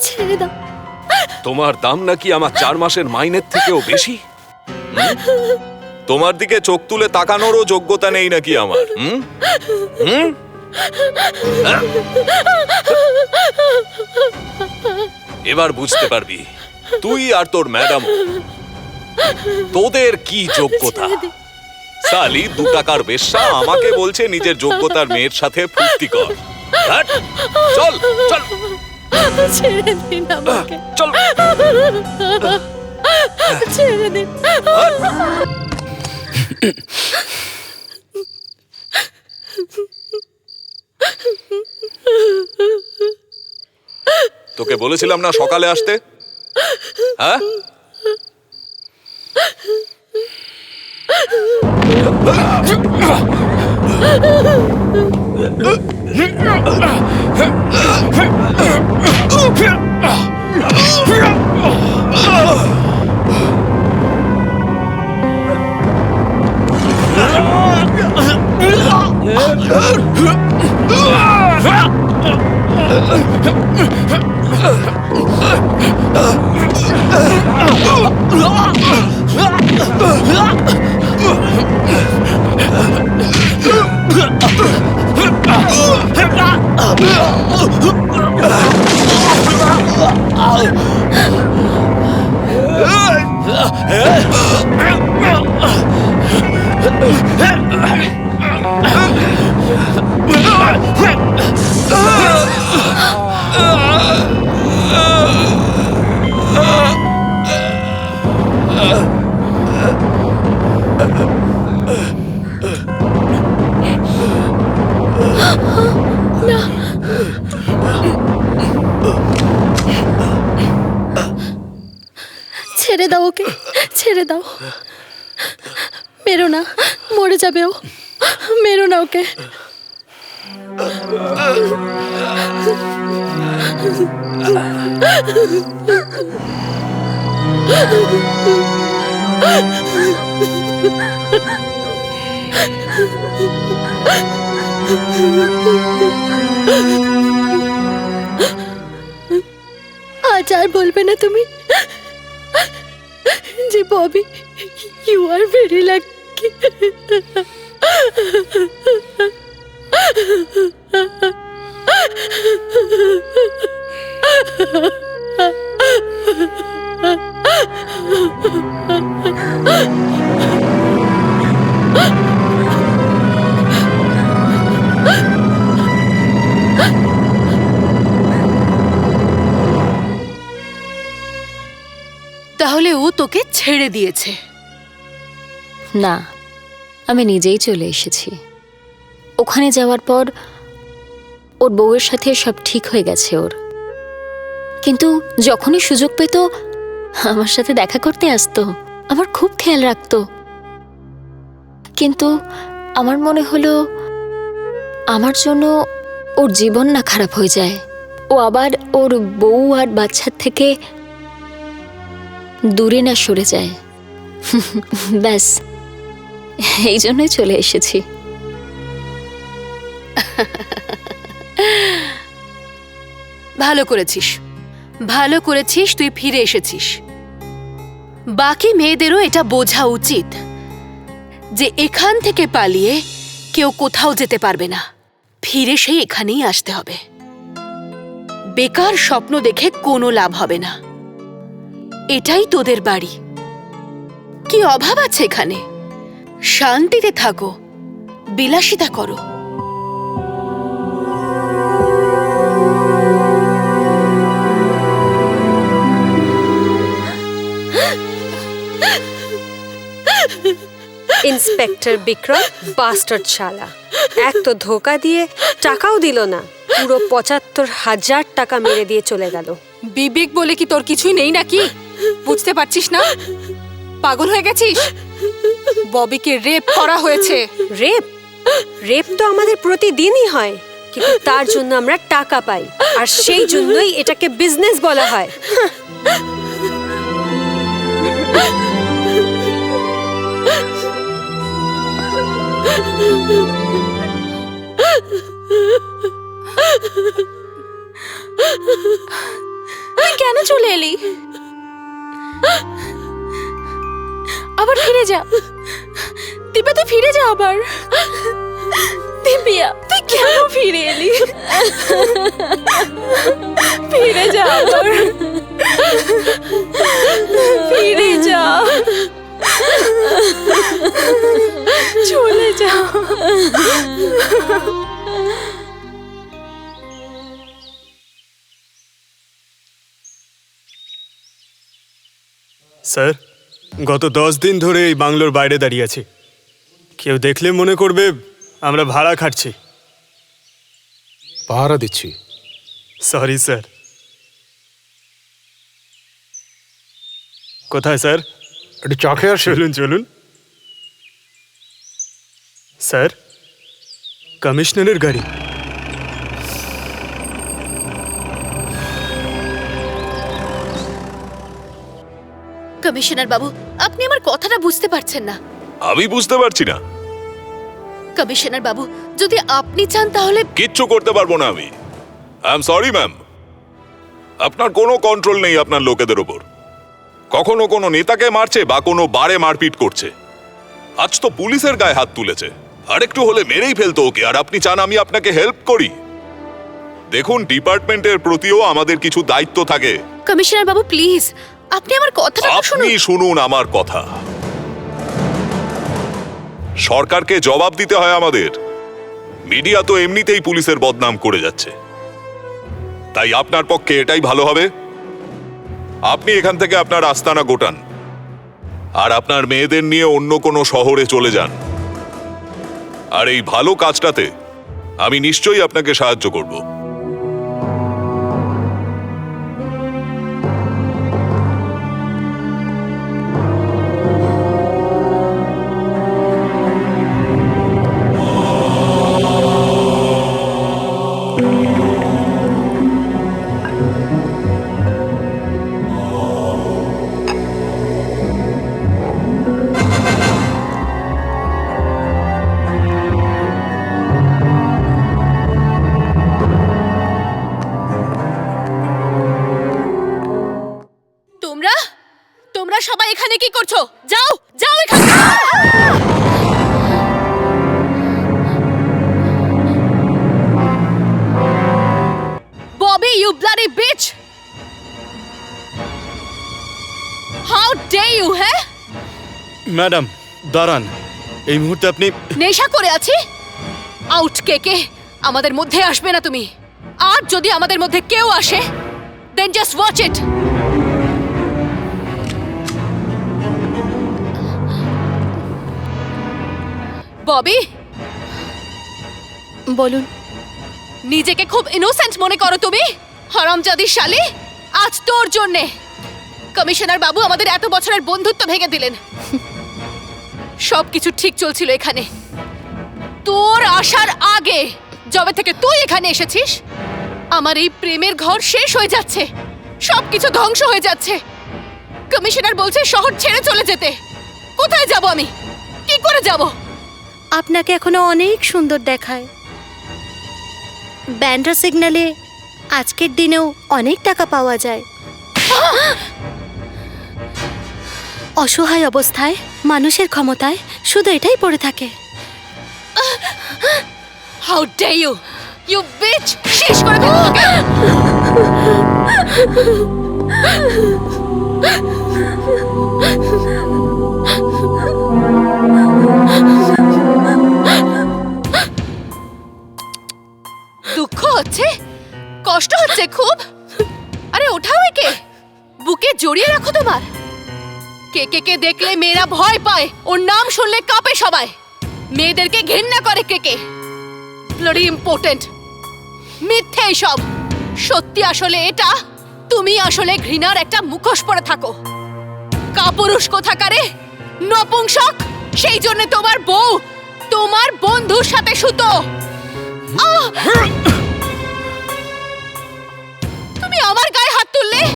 ছেড়ে দাও। তোমার দাম নাকি আমার 4 মাসের মাইনের থেকেও বেশি? তোমার দিকে চোখ তুলে তাকানোরও যোগ্যতা নেই নাকি আমার? এবার বুঝতে পারবি তুই আর তোর ম্যাডাম তোদের কি যোগ্যতা। সালি 2 টাকার বেশ্যা আমাকে বলছে নিজের যোগ্যতার মেয়ের সাথে ফুর্তি কর। চল চল ছেড়ে দিন আমাকে, চল ছেড়ে দিন। তোকে বলেছিলাম না সকালে আসতে? হ্যাঁ ছেড়ে দাও ওকে, ছেড়ে দাও। মেরো না, মরে যাবে ও। মেরো না ওকে। আজ আর বলবে না তুমি যে Bobby you are very lucky. তাহলে ও তোকে ছেড়ে দিয়েছে? না, আমি নিজেই চলে এসেছি। ওখানে যাওয়ার পর ওর বউয়ের সাথে সব ঠিক হয়ে গেছে ওর। কিন্তু যখনই সুযোগ পেত আমার সাথে দেখা করতে আসতো, আমার খুব খেয়াল রাখতো। কিন্তু আমার মনে হলো আমার জন্য ওর জীবন না খারাপ হয়ে যায়, ও আবার ওর বউ আর বাচ্চার থেকে দূরে না সরে যায়। ব্যাস এই জন্যই চলে এসেছি। ভালো করেছিস, ভালো করেছিস, তুই ফিরে এসেছিস। বাকি মেয়েদেরও এটা বোঝা উচিত যে এখান থেকে পালিয়ে কেউ কোথাও যেতে পারবে না, ফিরে সেই এখানেই আসতে হবে। বেকার স্বপ্ন দেখে কোনো লাভ হবে না। এটাই তোদের বাড়ি। কি অভাব আছে এখানে? শান্তিতে থাকো, বিলাসিতা করো। ইন্সপেক্টর বিক্রম বাস্টার্ড শালা, এক তো ধোকা দিয়ে টাকাও দিল না, পুরো ৭৫,০০০ টাকা মেরে দিয়ে চলে গেল। বিবেক বলে কি তোর কিছুই নেই নাকি? বুঝতে পারছিস না? পাগল হয়ে গেছিস? ববিকে রেপ করা হয়েছে। রেপ? রেপ তো আমাদের প্রতিদিনই হয়, কিন্তু তার জন্য আমরা টাকা পাই, আর সেই জন্যই এটাকে বিজনেস বলা হয়। কেন চলে এলি? আবার ফিরে যা দিব্যা, তুই ফিরে যা আবার। দিব্যা, তুই কেন ফিরে এলি? ফিরে যা আবার, ফিরে যা, চলে যা। স্যার, গত 10 দিন ধরে এই বাংলোর বাইরে দাঁড়িয়ে আছি। কেউ দেখলে মনে করবে আমরা ভাড়া খাটছি। পাহারা দিচ্ছি। Sorry sir. কোথায় স্যার? একটু চা খেয়ে আসি। চলুন চলুন। স্যার, কমিশনারের গাড়ি। কমিশনার বাবু, আপনি আমার কথাটা বুঝতে পারছেন না। আমি বুঝতে পারছি না। কমিশনার বাবু, যদি আপনি চান তাহলে কিচ্ছু করতে পারবো না আমি। I am sorry ma'am. আপনার কোনো কন্ট্রোল নেই আপনার লোকেদের ওপর। কখনো কোনো নেতাকে মারছে বা কোনো বারে মারপিট করছে। আজ তো পুলিশের গায়ে হাত তুলেছে। আর একটু হলে মেরেই ফেলতো ওকে, আর আপনি চান আমি আপনাকে হেল্প করি? দেখুন, ডিপার্টমেন্টের প্রতিও আমাদের কিছু দায়িত্ব থাকে। কমিশনার বাবু প্লিজ, আপনি আমার কথাটা তো শুনুন। আপনি শুনুন আমার কথা। সরকারকে জবাব দিতে হয় আমাদের। মিডিয়া তো এমনিতেই পুলিশের বদনাম করে যাচ্ছে। তাই আপনার পক্ষে এটাই ভালো হবে, আপনি এখান থেকে আপনার আস্তানা গোটান আর আপনার মেয়েদের নিয়ে অন্য কোনো শহরে চলে যান। আর এই ভালো কাজটাতে আমি নিশ্চয়ই আপনাকে সাহায্য করব। তোমরা সবাই এখানে কি করছো? যাও যাও এখান থেকে। Bobby, you bloody bitch! How dare you! হ্যাঁ, ম্যাডাম দাঁড়ান, এই মুহূর্তে আপনি। নেশা করে আছি। আউট কে আমাদের মধ্যে আসবে না তুমি। আর যদি আমাদের মধ্যে কেউ আসে, দেন জাস্ট ওয়াচ ইট। ববি, বলুন। নিজেকে খুব ইনোসেন্ট মনে করো তুমি? হারামজাদি শালি, আজ তোর জন্যে কমিশনার বাবু আমাদের এত বছরের বন্ধুত্ব ভেঙে দিলেন। সবকিছু ঠিক চলছিল এখানে। তোর আসার আগে, যবে থেকে তুই এখানে এসেছিস, আমার এই প্রেমের ঘর শেষ হয়ে যাচ্ছে। সবকিছু ধ্বংস হয়ে যাচ্ছে। কমিশনার বলছে শহর ছেড়ে চলে যেতে। কোথায় যাব আমি? কি করে যাব? আপনাকে এখনো অনেক সুন্দর দেখায়। ব্যান্ড্রা সিগন্যালে আজকের দিনেও অনেক টাকা পাওয়া যায়। অসহায় অবস্থায় মানুষের ক্ষমতায় শুধু এটাই পড়ে থাকে। How dare you, you bitch! শেষ করে দেব তোকে। দুঃখ হচ্ছে, কষ্ট হচ্ছে খুব। আরে ওঠাও একে, বুকে জড়িয়ে রাখো তোমার। কে দেখলে মেয়েরা ভয় পায়, ওর নাম শুনলে কাঁপে সবাই। মেয়েদেরকে ঘৃণা করে কে। Bloody important. মিথ্যে সব। সত্যি আসলে এটা, তুমি আসলে ঘৃণার একটা মুখোশ পরে থাকো। কাপুরুষ কোথাকারে, নপুংসক। সেই জন্য তোমার বউ তোমার বন্ধুর সাথে শুতো। তুমি আমার গায়ে হাত তুললে?